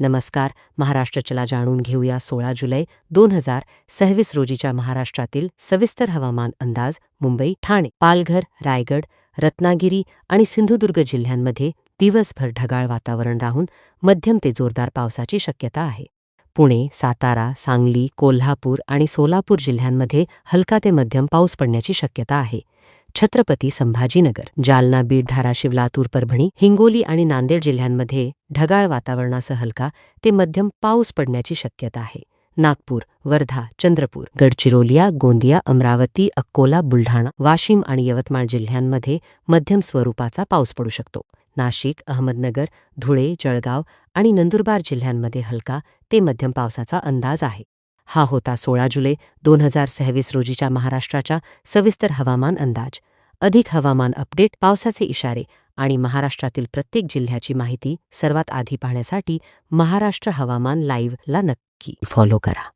नमस्कार. महाराष्ट्र चला जाणून घेऊया 16 जुलै 2026 रोजीच्या महाराष्ट्रातील सविस्तर हवामान अंदाज. मुंबई, ठाणे, पालघर, रायगड, रत्नागिरी आणि सिंधुदुर्ग जिल्ह्यांमध्ये दिवसभर ढगाळ वातावरण राहून मध्यम ते जोरदार पावसाची शक्यता आहे. पुणे, सातारा, सांगली, कोल्हापूर आणि सोलापूर जिल्ह्यांमध्ये हलका ते मध्यम पाऊस पडण्याची शक्यता आहे. छत्रपती संभाजीनगर, जालना, बीड, धाराशिव, लातूर, परभणी, हिंगोली आणि नांदेड जिल्ह्यांमध्ये ढगाळ वातावरणासह हलका ते मध्यम पाऊस पडण्याची शक्यता आहे. नागपूर, वर्धा, चंद्रपूर, गडचिरोली, गोंदिया, अमरावती, अकोला, बुलढाणा, वाशिम आणि यवतमाळ जिल्ह्यांमध्ये मध्यम स्वरूपाचा पाऊस पडू शकतो. नाशिक, अहमदनगर, धुळे, जळगाव आणि नंदुरबार जिल्ह्यांमध्ये हलका ते मध्यम पावसाचा अंदाज आहे. हा होता 16 जुलै 2026 रोजीच्या महाराष्ट्राचा सविस्तर हवामान अंदाज. अधिक हवामान अपडेट, पावसाचे इशारे आणि महाराष्ट्रातील प्रत्येक जिल्ह्याची माहिती सर्वात आधी पाहण्यासाठी महाराष्ट्र हवामान लाईव्हला नक्की फॉलो करा.